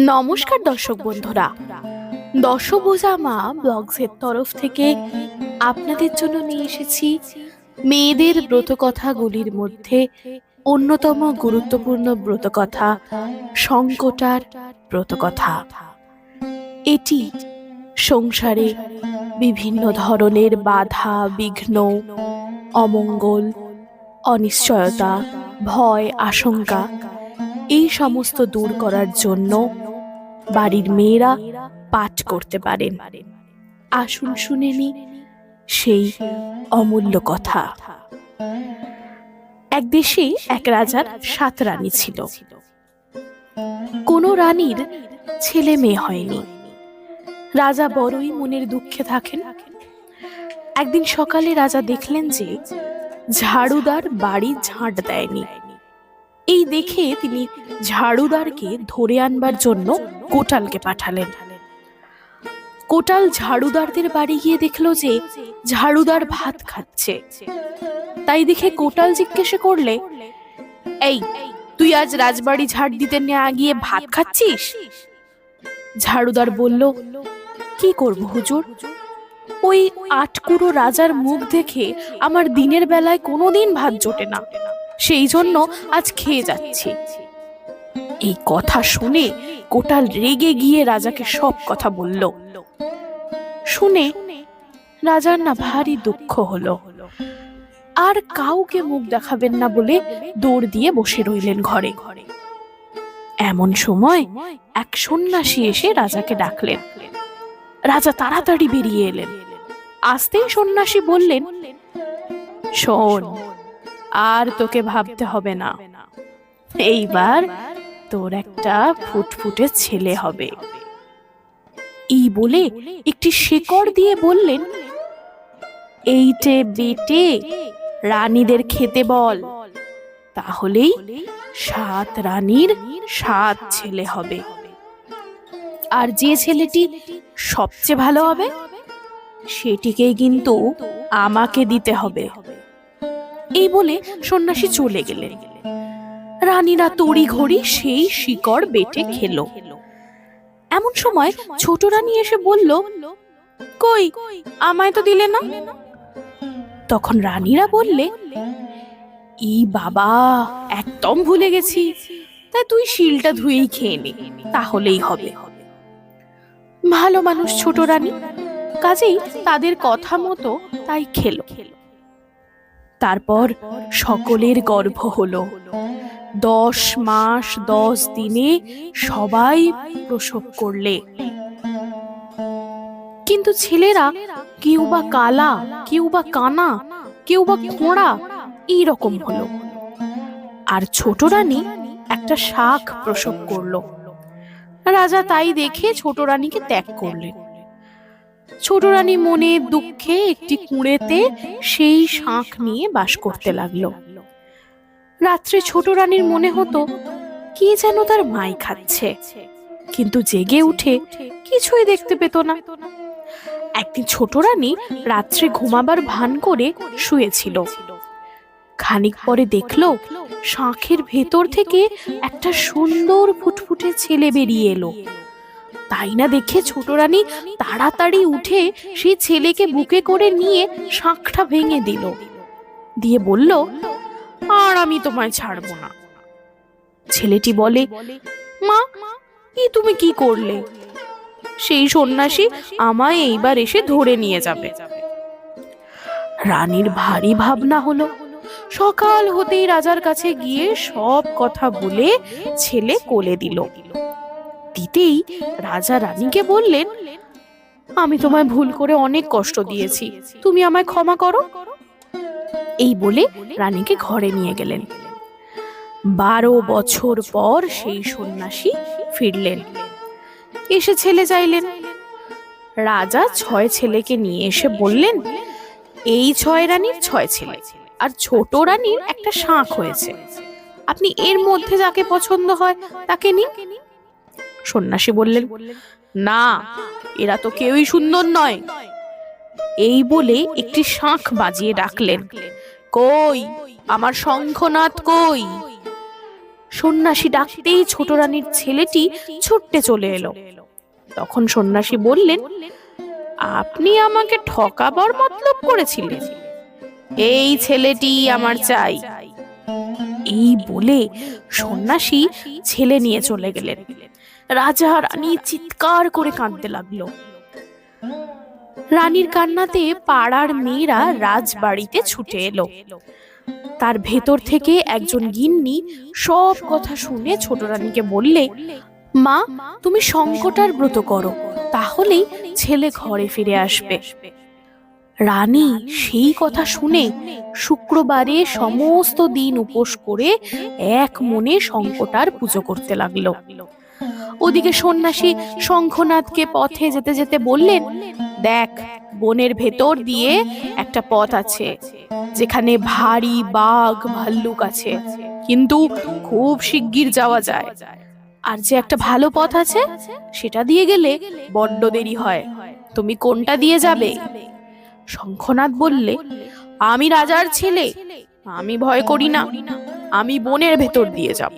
নমস্কার দর্শক বন্ধুরা, দশভুজা মা ব্লগসের তরফ থেকে আপনাদের জন্য নিয়ে এসেছি মেয়েদের ব্রতকথাগুলির মধ্যে অন্যতম গুরুত্বপূর্ণ ব্রতকথা সংকটার ব্রতকথা। এটি সংসারে বিভিন্ন ধরনের বাধা বিঘ্ন, অমঙ্গল, অনিশ্চয়তা, ভয়, আশঙ্কা এই সমস্ত দূর করার জন্য বাড়ির মেয়েরা পাঠ করতে পারেন। আসুন শুনে নি সেই অমূল্য কথা। এক দেশে এক রাজার 7 রানী ছিল। কোনো রানীর ছেলে মেয়ে হয়নি। রাজা বড়ই মনের দুঃখে থাকেন। একদিন সকালে রাজা দেখলেন যে ঝাড়ুদার বাড়ি ঝাঁট দেয়নি। এই দেখে তিনি ঝাড়ুদারকে ধরে আনবার জন্য কোটালকে পাঠালেন। কোটাল ঝাড়ুদারদের বাড়ি গিয়ে দেখলো যে ঝাড়ুদার ভাত খাচ্ছে। তাই দেখে কোটাল জিজ্ঞেস করলে, এই তুই আজ রাজবাড়ি ঝাড় দিতে না গিয়ে ভাত খাচ্ছিস? ঝাড়ুদার বলল, কি করব হুজুর, ওই আটকুড়ো রাজার মুখ দেখে আমার দিনের বেলায় কোনোদিন ভাত জোটে না, সেই জন্য আজ খেয়ে যাচ্ছি। এই কথা শুনে কোটাল রেগে গিয়ে রাজাকে সব কথা বলল। শুনে রাজার না ভারী দুঃখ হলো। আর কাউকে মুখ দেখাবেন না বলে দৌড় দিয়ে বসে রইলেন ঘরে। এমন সময় এক সন্ন্যাসী এসে রাজাকে ডাকলেন। রাজা তাড়াতাড়ি বেরিয়ে এলেন। আসতেই সন্ন্যাসী বললেন, শোন, আর তোকে ভাবতে হবে না, এইবার তোর একটা ফুটফুটে ছেলে হবে। এই বলে একটি শেকড় দিয়ে বললেন, এইটে বেটে রানীদের খেতে বল, তাহলেই 7 রানীর 7 ছেলে হবে। আর যে ছেলেটি সবচেয়ে ভালো হবে সেটিকেই কিন্তু আমাকে দিতে হবে। এই বলে সন্ন্যাসী চলে গেলেন। রানীরা তড়ি ঘড়ি সেই শিকড় বেটে খেলো। এমন সময় ছোট রানী এসে বলল, কই, আমায় তো দিলে না। তখন রানীরা বললে, ই বাবা, একদম ভুলে গেছি, তাই তুই শিলটা ধুয়েই খেয়ে নে, তাহলেই হবে। ভালো মানুষ ছোট রানী, কাজেই তাদের কথা মতো তাই খেলো। তারপর সকলের গর্ভ হলো। 10 মাস 10 দিনে সবাই প্রসব করলে। কিন্তু ছেলেরা কেউ বা কালা, কেউ বা কানা, কেউ বা খোঁড়া এইরকম হলো। আর ছোট রানী একটা শাক প্রসব করলো। রাজা তাই দেখে ছোট রানীকে ত্যাগ করলেন। ছোট রানী মনে দুঃখে একটি কুঁড়েতে সেই শাঁখ নিয়ে বাস করতে লাগলো। রাত্রে ছোট রানীর মনে হতো কি যেন তার মাই খাচ্ছে, কিন্তু জেগে উঠে কিছুই দেখতে পেত না। একদিন ছোট রানী রাত্রে ঘুমাবার ভান করে শুয়েছিল। খানিক পরে দেখলো শাঁখের ভেতর থেকে একটা সুন্দর ফুটফুটে ছেলে বেরিয়ে এলো। তাই না দেখে ছোট রানী তাড়াতাড়ি উঠে সেই ছেলেকে বুকে করে নিয়ে শাঁখটা ভেঙে দিল, দিয়ে বলল, আর আমি তোমায় ছাড়বো না। ছেলেটি বলে, মা, তুমি কি করলে? সেই সন্ন্যাসী আমায় এইবার এসে ধরে নিয়ে যাবে। রানীর ভারী ভাবনা হলো। সকাল হতেই রাজার কাছে গিয়ে সব কথা বলে ছেলে কোলে দিল। দিতেই রাজা রানীকে বললেন, আমি তোমায় ভুল করে অনেক কষ্ট দিয়েছি, তুমি আমায় ক্ষমা করো। এই বলে রানীকে ঘরে নিয়ে গেলেন। 12 বছর পর সেই সন্ন্যাসী ফিরলেন। এসে ছেলে চাইলেন। রাজা 6 ছেলেকে নিয়ে এসে বললেন, এই 6 রানীর 6 ছেলে, আর ছোট রানীর একটা শাঁখ হয়েছে, আপনি এর মধ্যে যাকে পছন্দ হয় তাকে নিন। সন্ন্যাসী বললেন, না, এরা তো কেউই সুন্দর নয়। এই বলে একটি শাঁখ বাজিয়ে ডাকলেন, কই, আমার শঙ্খনাদ কই? সন্ন্যাসী ডাকতেই ছোট রানীর ছেলেটি ছুটতে চলে এলো। তখন সন্ন্যাসী বললেন, আপনি আমাকে ঠকাবার মতলব করেছিলেন, এই ছেলেটি আমার চাই। এই বলে সন্ন্যাসী ছেলে নিয়ে চলে গেলেন। রাজা রানী চিৎকার করে কাঁদতে লাগলো। রানীর কান্নাতে পাড়ার মেয়েরা রাজবাড়িতে ছুটে এলো। তার ভেতর থেকে একজন গিন্নি সব কথা শুনে ছোট রানীকে বললে, মা, তুমি সংকটার ব্রত করো, তাহলেই ছেলে ঘরে ফিরে আসবে। রানী সেই কথা শুনে শুক্রবারে সমস্ত দিন উপোস করে এক মনে সংকটার পুজো করতে লাগলো। ওদিকে সন্ন্যাসী শঙ্খনাথকে পথে যেতে যেতে বললেন, দেখ, বনের ভেতর দিয়ে একটা পথ আছে, যেখানে ভারী বাঘ ভাল্লুক আছে, কিন্তু খুব শিগগির যাওয়া যায়। আর যে একটা ভালো পথ আছে, সেটা দিয়ে গেলে বড্ড দেরি হয়। তুমি কোনটা দিয়ে যাবে? শঙ্খনাথ বললে, আমি রাজার ছেলে, আমি ভয় করি না, আমি বনের ভেতর দিয়ে যাব।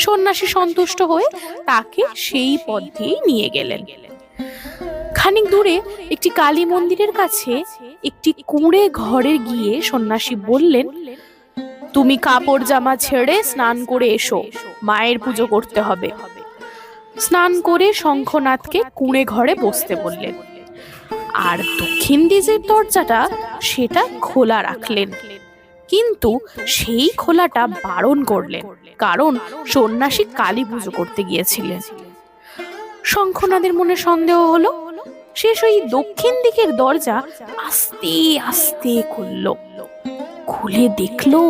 সন্ন্যাসী সন্তুষ্ট হয়ে তাকে সেই পথ দিয়েই নিয়ে গেলেন। খানিক দূরে একটি কালী মন্দিরের কাছে একটি কুঁড়ে ঘরে গিয়ে সন্ন্যাসী বললেন, তুমি কাপড় জামা ছেড়ে স্নান করে এসো, মায়ের পুজো করতে হবে। স্নান করে শঙ্খনাথকে কুঁড়ে ঘরে বসতে বললেন, আর দক্ষিণ দিকের দরজাটা সেটা খোলা রাখলেন, কিন্তু সেই খোলাটা বারণ করলেন, কারণ সন্ন্যাসী কালী পুজো করতে গিয়েছিলেন। শঙ্খনাথের মনে সন্দেহ হলো। সে সেই দক্ষিণ দিকের দরজা আস্তে আস্তে খুলল। খুলে দেখলো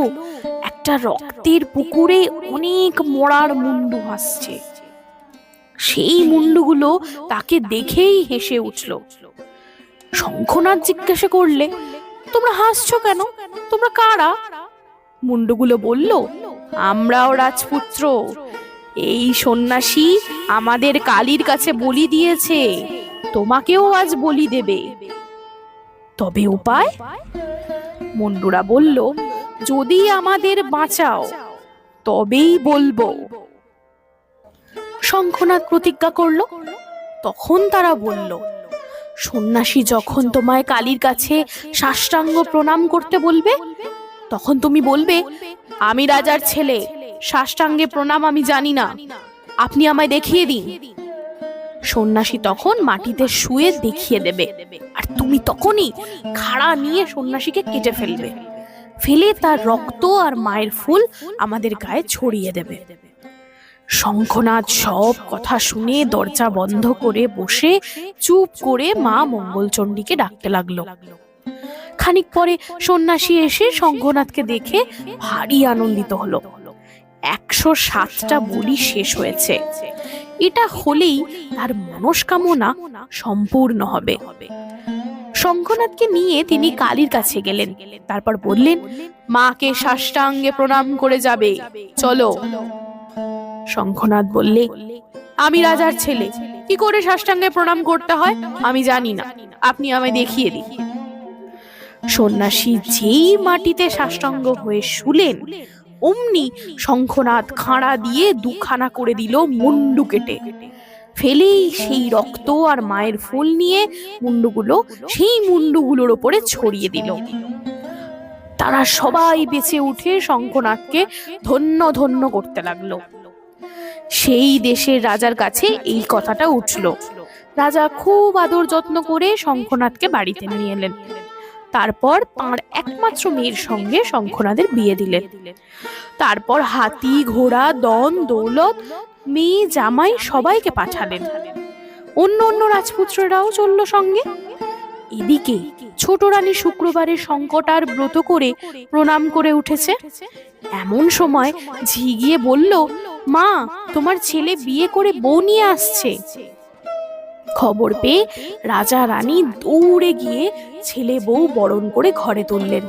একটা রক্তের পুকুরে অনেক মরার মুন্ডু ভাসছে। সেই মুন্ডুগুলো তাকে দেখেই হেসে উঠল। শঙ্খনাথ জিজ্ঞাসা করলে, তোমরা হাসছো কেন? তোমরা কারা? মুন্ডুগুলো বলল, আমরাও রাজপুত্র। এই সন্ন্যাসী আমাদের কালীর কাছে বলি দিয়েছে, তোমাকেও আজ বলি দেবে। তবে উপায়? মুন্ডুরা বলল, যদি আমাদের বাঁচাও তবেই বলবো। শঙ্খনাথ প্রতিজ্ঞা করল। তখন তারা বলল, সন্ন্যাসী যখন তোমায় কালীর কাছে সাষ্টাঙ্গ প্রণাম করতে বলবে, তখন তুমি বলবে, আমি রাজার ছেলে, সাষ্টাঙ্গে প্রণাম আমি জানি না, আপনি আমায় দেখিয়ে দিন। সন্ন্যাসী তখন মাটিতে শুয়ে দেখিয়ে দেবে, আর তুমি তখনই খাড়া নিয়ে সন্ন্যাসীকে কেটে ফেলবে, ফেলে তার রক্ত আর মায়ের ফুল আমাদের গায়ে ছড়িয়ে দেবে। শঙ্খনাথ সব কথা শুনে দরজা বন্ধ করে বসে চুপ করে মা মঙ্গলচণ্ডীকে ডাকতে লাগলো। খানিক পরে সন্ন্যাসী এসে শঙ্খনাথকে দেখে ভারী আনন্দিত হলো। 107টা বলি শেষ হয়েছে। এটা হলেই তার মনস্কামনা সম্পূর্ণ হবে। শঙ্খনাথকে নিয়ে তিনি কালীর কাছে গেলেন। তারপর বললেন, মাকে সাষ্টাঙ্গে প্রণাম করে যাবে, চলো। শঙ্খনাথ বললে, আমি রাজার ছেলে, কি করে সাষ্টাঙ্গে প্রণাম করতে হয় আমি জানি না, আপনি আমায় দেখিয়ে দিন। সন্ন্যাসী যেই মাটিতে সাষ্টাঙ্গ হয়ে শুলেন, অমনি শঙ্খনাথ খাঁড়া দিয়ে দুখানা করে দিল মুন্ডু কেটে, ফেলেই সেই রক্ত আর মায়ের ফুল নিয়ে সেই মুন্ডুগুলোর ওপরে ছড়িয়ে দিল। তারা সবাই বেঁচে উঠে শঙ্খনাথকে ধন্য ধন্য করতে লাগলো। সেই দেশের রাজার কাছে এই কথাটা উঠল। রাজা খুব আদর যত্ন করে শঙ্খনাথকে বাড়িতে নিয়ে এলেন। তারপর তাঁর একমাত্র মেয়ের সঙ্গে শঙ্খনাথের বিয়ে দিলেন। তারপর হাতি, ঘোড়া, দন দৌলত, মেয়ে, জামাই সবাইকে পাঠালেন। অন্য অন্য রাজপুত্ররাও চলল সঙ্গে। এদিকে ছোট রানী শুক্রবারে সংকটার ব্রত করে প্রণাম করে উঠেছে। এমন সময় ঝি গিয়ে বলল, মা, তোমার ছেলে বিয়ে করে বউ নিয়ে আসছে। খবর পেয়ে রাজা রানী দৌড়ে গিয়ে ছেলে বউ বরণ করে ঘরে তুললেন।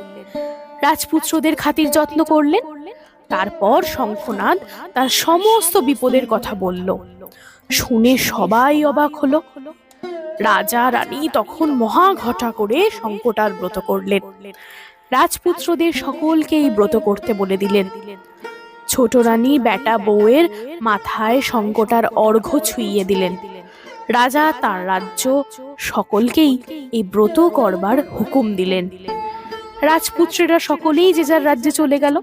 রাজপুত্রদের খাতির যত্ন করলেন। তারপর শঙ্খনাথ তার সমস্ত বিপদের কথা বলল। শুনে সবাই অবাক হলো। রাজা রানী তখন মহা ঘটা করে সংকটার ব্রত করলেন। রাজপুত্রদের সকলকে এই ব্রত করতে বলে দিলেন। ছোট রানী বেটা বউয়ের মাথায় শঙ্কটার অর্ঘ্য ছুঁইয়ে দিলেন। রাজা তার রাজ্য সকলকেই এই ব্রত করবার হুকুম দিলেন। রাজপুত্রেরা সকলেই যে যার রাজ্যে চলে গেল।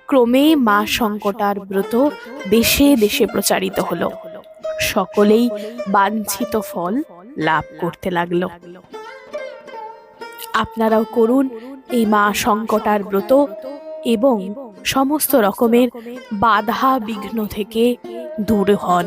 ক্রমে মা শঙ্কটার ব্রত দেশে দেশে প্রচারিত হলো। সকলেই বাঞ্ছিত ফল লাভ করতে লাগলো। আপনারাও করুন এই মা শঙ্কটার ব্রত এবং সমস্ত রকমের বাধা বিঘ্ন থেকে দূর হন।